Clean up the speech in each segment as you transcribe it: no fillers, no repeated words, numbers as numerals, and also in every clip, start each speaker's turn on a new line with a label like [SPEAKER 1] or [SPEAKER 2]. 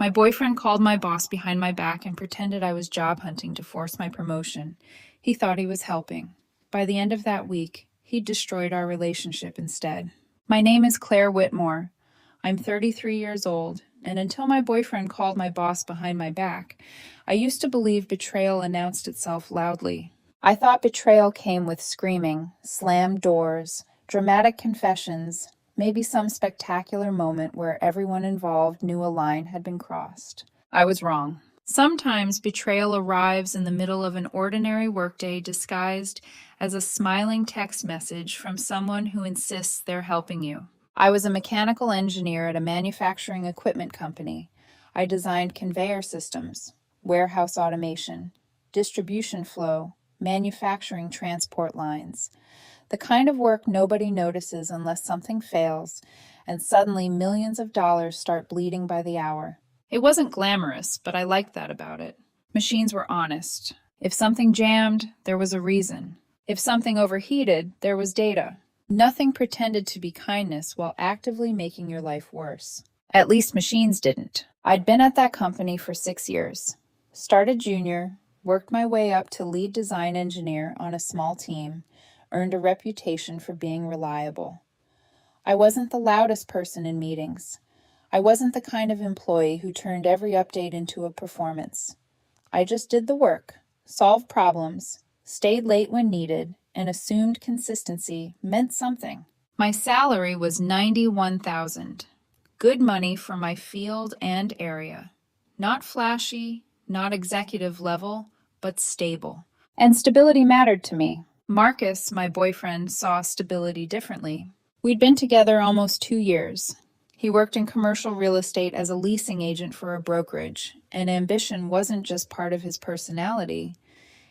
[SPEAKER 1] My boyfriend called my boss behind my back and pretended I was job hunting to force my promotion. He thought he was helping. By the end of that week, he'd destroyed our relationship instead. My name is Claire Whitmore. I'm 33 years old, and until my boyfriend called my boss behind my back, I used to believe betrayal announced itself loudly. I thought betrayal came with screaming, slammed doors, dramatic confessions, maybe some spectacular moment where everyone involved knew a line had been crossed. I was wrong. Sometimes betrayal arrives in the middle of an ordinary workday disguised as a smiling text message from someone who insists they're helping you. I was a mechanical engineer at a manufacturing equipment company. I designed conveyor systems, warehouse automation, distribution flow, manufacturing transport lines. The kind of work nobody notices unless something fails, and suddenly millions of dollars start bleeding by the hour. It wasn't glamorous, but I liked that about it. Machines were honest. If something jammed, there was a reason. If something overheated, there was data. Nothing pretended to be kindness while actively making your life worse. At least machines didn't. I'd been at that company for 6 years. Started junior, worked my way up to lead design engineer on a small team, earned a reputation for being reliable. I wasn't the loudest person in meetings. I wasn't the kind of employee who turned every update into a performance. I just did the work, solved problems, stayed late when needed, and assumed consistency meant something. My salary was $91,000. Good money for my field and area. Not flashy, not executive level, but stable. And stability mattered to me. Marcus, my boyfriend, saw stability differently. We'd been together almost 2 years. He worked in commercial real estate as a leasing agent for a brokerage, and ambition wasn't just part of his personality.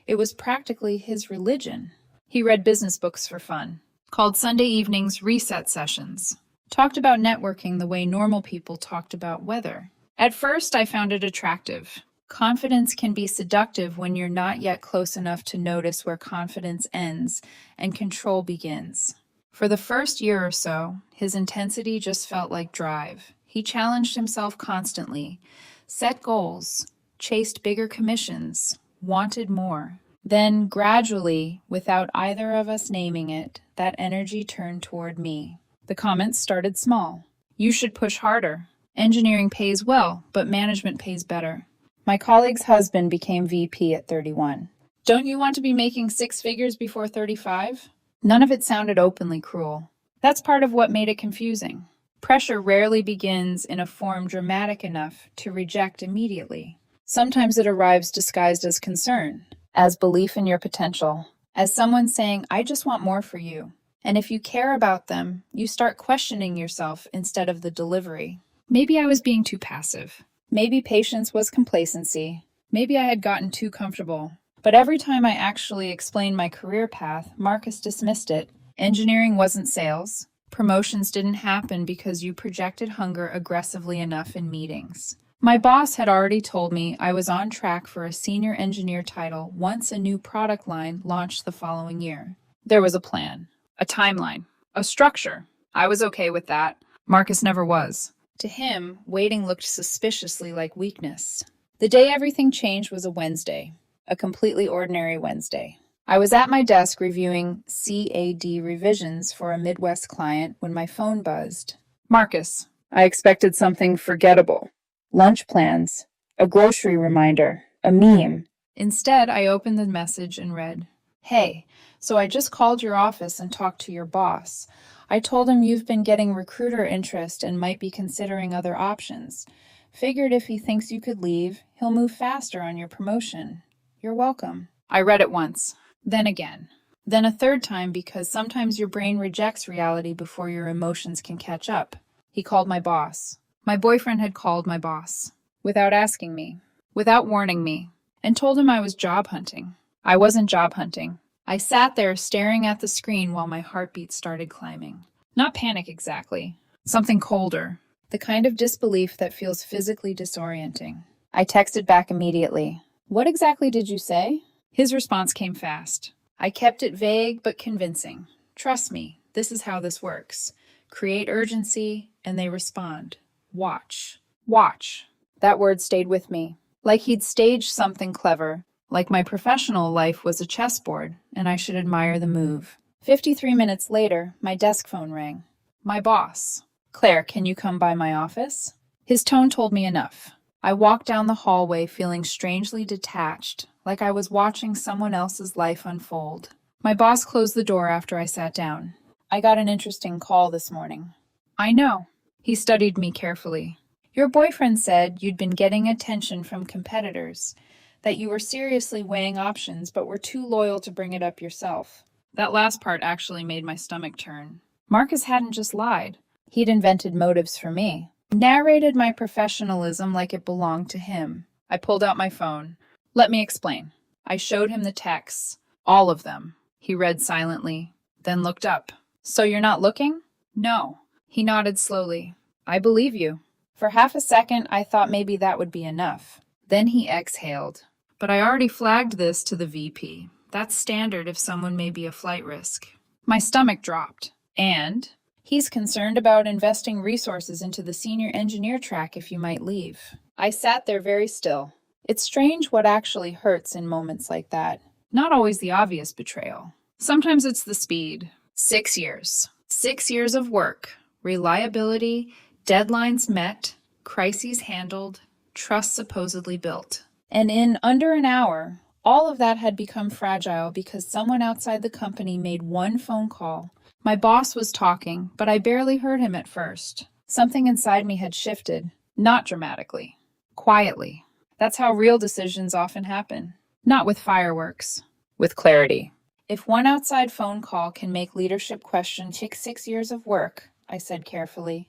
[SPEAKER 1] It was practically his religion. He read business books for fun, called Sunday evenings reset sessions, talked about networking the way normal people talked about weather. At first, I found it attractive. Confidence can be seductive when you're not yet close enough to notice where confidence ends and control begins. For the first year or so, his intensity just felt like drive. He challenged himself constantly, set goals, chased bigger commissions, wanted more. Then, gradually, without either of us naming it, that energy turned toward me. The comments started small. You should push harder. Engineering pays well, but management pays better. My colleague's husband became VP at 31. Don't you want to be making 6 figures before 35? None of it sounded openly cruel. That's part of what made it confusing. Pressure rarely begins in a form dramatic enough to reject immediately. Sometimes it arrives disguised as concern, as belief in your potential, as someone saying, I just want more for you. And if you care about them, you start questioning yourself instead of the delivery. Maybe I was being too passive. Maybe patience was complacency. Maybe I had gotten too comfortable. But every time I actually explained my career path, Marcus dismissed it. Engineering wasn't sales. Promotions didn't happen because you projected hunger aggressively enough in meetings. My boss had already told me I was on track for a senior engineer title once a new product line launched the following year. There was a plan, a timeline, a structure. I was okay with that. Marcus never was. To him, waiting looked suspiciously like weakness. The day everything changed was a Wednesday, a completely ordinary Wednesday. I was at my desk reviewing CAD revisions for a Midwest client when my phone buzzed. Marcus, I expected something forgettable. Lunch plans, a grocery reminder, a meme. Instead, I opened the message and read, Hey, so I just called your office and talked to your boss. I told him you've been getting recruiter interest and might be considering other options. Figured if he thinks you could leave, he'll move faster on your promotion. You're welcome. I read it once, then again, then a third time because sometimes your brain rejects reality before your emotions can catch up. He called my boss. My boyfriend had called my boss, without asking me, without warning me, and told him I was job hunting. I wasn't job hunting. I sat there staring at the screen while my heartbeat started climbing. Not panic exactly, something colder, the kind of disbelief that feels physically disorienting. I texted back immediately. What exactly did you say? His response came fast. I kept it vague but convincing. Trust me, this is how this works. Create urgency, and they respond. Watch. Watch. That word stayed with me. Like he'd staged something clever, like my professional life was a chessboard, and I should admire the move. 53 minutes later, my desk phone rang. My boss. Claire, can you come by my office? His tone told me enough. I walked down the hallway feeling strangely detached, like I was watching someone else's life unfold. My boss closed the door after I sat down. I got an interesting call this morning. I know. He studied me carefully. Your boyfriend said you'd been getting attention from competitors, that you were seriously weighing options but were too loyal to bring it up yourself. That last part actually made my stomach turn. Marcus hadn't just lied. He'd invented motives for me. Narrated my professionalism like it belonged to him. I pulled out my phone. Let me explain. I showed him the texts. All of them. He read silently, then looked up. So you're not looking? No. He nodded slowly. I believe you. For half a second, I thought maybe that would be enough. Then he exhaled. But I already flagged this to the VP. That's standard if someone may be a flight risk. My stomach dropped. And? He's concerned about investing resources into the senior engineer track if you might leave. I sat there very still. It's strange what actually hurts in moments like that. Not always the obvious betrayal. Sometimes it's the speed. 6 years. 6 years of work. Reliability, deadlines met, crises handled, trust supposedly built. And in under an hour, all of that had become fragile because someone outside the company made one phone call. My boss was talking, but I barely heard him at first. Something inside me had shifted, not dramatically, quietly. That's how real decisions often happen. Not with fireworks, with clarity. If one outside phone call can make leadership question 6 years of work, I said carefully,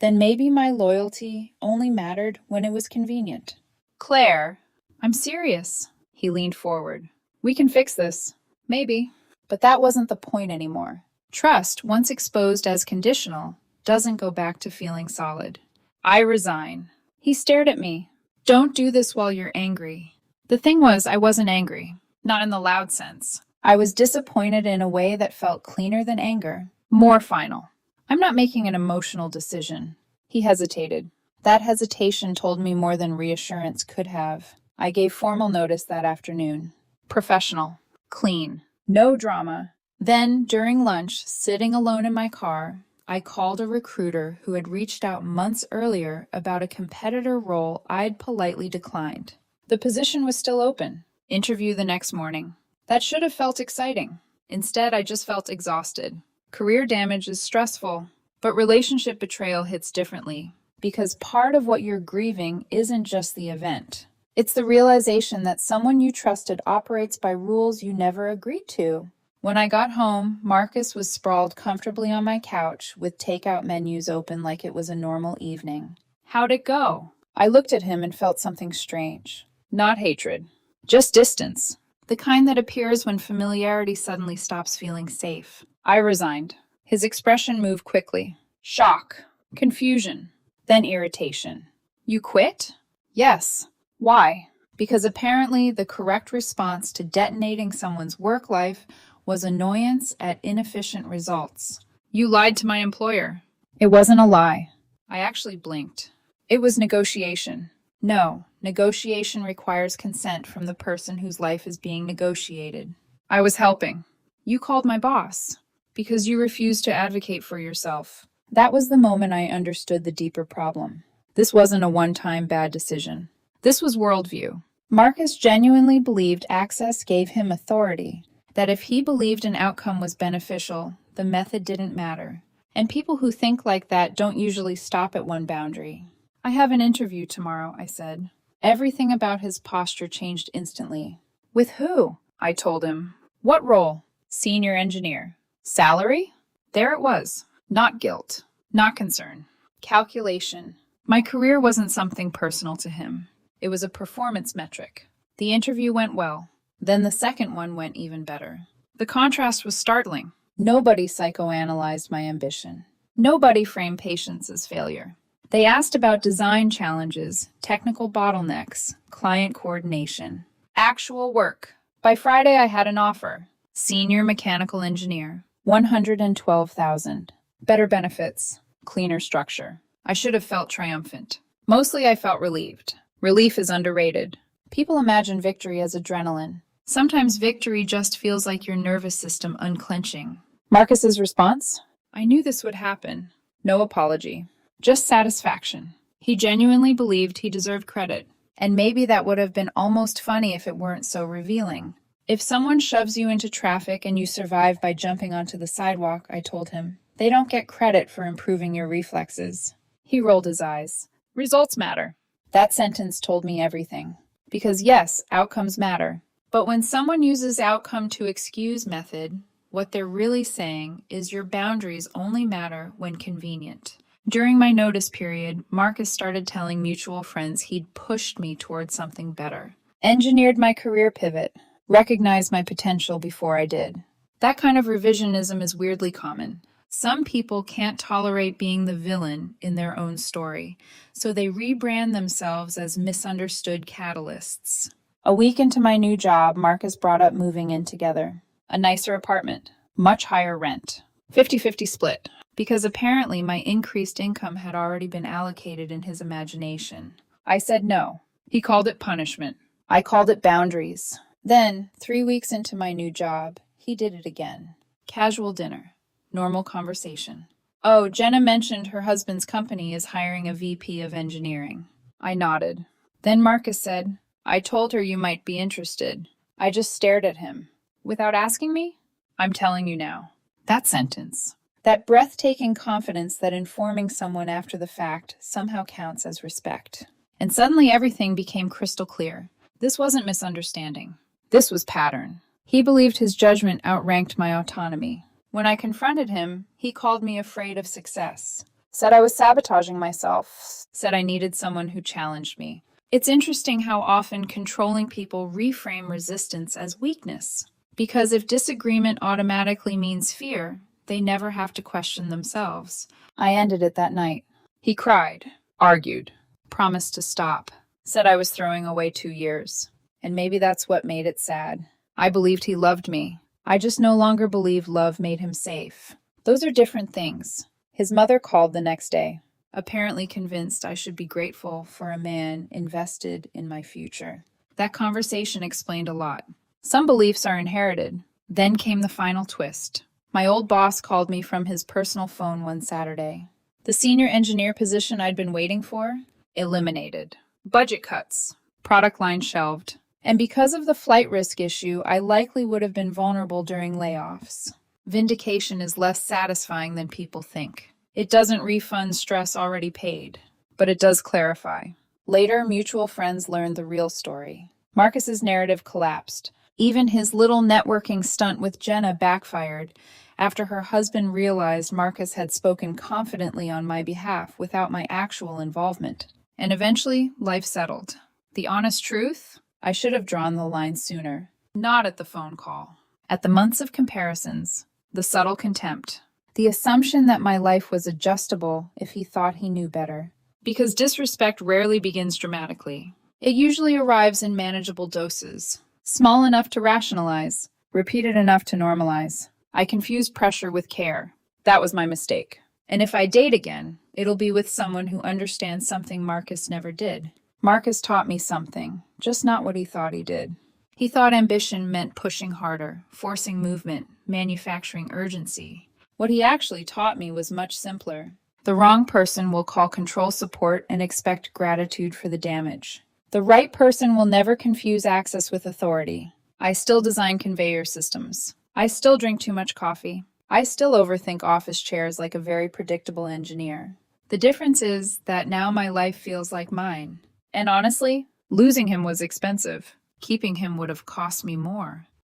[SPEAKER 1] then maybe my loyalty only mattered when it was convenient. Claire, I'm serious. He leaned forward. We can fix this. Maybe. But that wasn't the point anymore. Trust, once exposed as conditional, doesn't go back to feeling solid. I resign. He stared at me. Don't do this while you're angry. The thing was, I wasn't angry. Not in the loud sense. I was disappointed in a way that felt cleaner than anger. More final. I'm not making an emotional decision. He hesitated. That hesitation told me more than reassurance could have. I gave formal notice that afternoon. Professional. Clean. No drama. Then, during lunch, sitting alone in my car, I called a recruiter who had reached out months earlier about a competitor role I'd politely declined. The position was still open. Interview the next morning. That should have felt exciting. Instead, I just felt exhausted. Career damage is stressful, but relationship betrayal hits differently, because part of what you're grieving isn't just the event. It's the realization that someone you trusted operates by rules you never agreed to. When I got home, Marcus was sprawled comfortably on my couch with takeout menus open like it was a normal evening. How'd it go? I looked at him and felt something strange. Not hatred, just distance. The kind that appears when familiarity suddenly stops feeling safe. I resigned. His expression moved quickly. Shock, confusion, then irritation. You quit? Yes. Why? Because apparently the correct response to detonating someone's work life was annoyance at inefficient results. You lied to my employer. It wasn't a lie. I actually blinked. It was negotiation. No, negotiation requires consent from the person whose life is being negotiated. I was helping. You called my boss because you refused to advocate for yourself. That was the moment I understood the deeper problem. This wasn't a one-time bad decision. This was worldview. Marcus genuinely believed access gave him authority, that if he believed an outcome was beneficial, the method didn't matter. And people who think like that don't usually stop at one boundary. I have an interview tomorrow, I said. Everything about his posture changed instantly. With who? I told him. What role? Senior engineer. Salary? There it was. Not guilt. Not concern. Calculation. My career wasn't something personal to him. It was a performance metric. The interview went well. Then the second one went even better. The contrast was startling. Nobody psychoanalyzed my ambition. Nobody framed patience as failure. They asked about design challenges, technical bottlenecks, client coordination, actual work. By Friday, I had an offer. Senior mechanical engineer, $112,000. Better benefits, cleaner structure. I should have felt triumphant. Mostly I felt relieved. Relief is underrated. People imagine victory as adrenaline. Sometimes victory just feels like your nervous system unclenching. Marcus's response? I knew this would happen. No apology. Just satisfaction. He genuinely believed he deserved credit. And maybe that would have been almost funny if it weren't so revealing. If someone shoves you into traffic and you survive by jumping onto the sidewalk, I told him, they don't get credit for improving your reflexes. He rolled his eyes. Results matter. That sentence told me everything. Because yes, outcomes matter. But when someone uses outcome to excuse method, what they're really saying is your boundaries only matter when convenient. During my notice period, Marcus started telling mutual friends he'd pushed me toward something better. Engineered my career pivot. Recognized my potential before I did. That kind of revisionism is weirdly common. Some people can't tolerate being the villain in their own story, so they rebrand themselves as misunderstood catalysts. A week into my new job, Marcus brought up moving in together. A nicer apartment, much higher rent, 50-50 split, because apparently my increased income had already been allocated in his imagination. I said no. He called it punishment. I called it boundaries. Then, 3 weeks into my new job, he did it again. Casual dinner. Normal conversation. Oh, Jenna mentioned her husband's company is hiring a VP of engineering. I nodded. Then Marcus said, I told her you might be interested. I just stared at him. Without asking me? I'm telling you now. That sentence. That breathtaking confidence that informing someone after the fact somehow counts as respect. And suddenly everything became crystal clear. This wasn't misunderstanding. This was pattern. He believed his judgment outranked my autonomy. When I confronted him, he called me afraid of success. Said I was sabotaging myself. Said I needed someone who challenged me. It's interesting how often controlling people reframe resistance as weakness. Because if disagreement automatically means fear, they never have to question themselves. I ended it that night. He cried, argued, promised to stop. Said I was throwing away 2 years. And maybe that's what made it sad. I believed he loved me. I just no longer believed love made him safe. Those are different things. His mother called the next day, apparently convinced I should be grateful for a man invested in my future. That conversation explained a lot. Some beliefs are inherited. Then came the final twist. My old boss called me from his personal phone one Saturday. The senior engineer position I'd been waiting for? Eliminated. Budget cuts. Product line shelved. And because of the flight risk issue, I likely would have been vulnerable during layoffs. Vindication is less satisfying than people think. It doesn't refund stress already paid, but it does clarify. Later, mutual friends learned the real story. Marcus's narrative collapsed. Even his little networking stunt with Jenna backfired after her husband realized Marcus had spoken confidently on my behalf without my actual involvement. And eventually, life settled. The honest truth? I should have drawn the line sooner. Not at the phone call. At the months of comparisons. The subtle contempt. The assumption that my life was adjustable if he thought he knew better. Because disrespect rarely begins dramatically. It usually arrives in manageable doses. Small enough to rationalize. Repeated enough to normalize. I confused pressure with care. That was my mistake. And if I date again, it'll be with someone who understands something Marcus never did. Marcus taught me something, just not what he thought he did. He thought ambition meant pushing harder, forcing movement, manufacturing urgency. What he actually taught me was much simpler. The wrong person will call control support and expect gratitude for the damage. The right person will never confuse access with authority. I still design conveyor systems. I still drink too much coffee. I still overthink office chairs like a very predictable engineer. The difference is that now my life feels like mine. And honestly, losing him was expensive. Keeping him would have cost me more.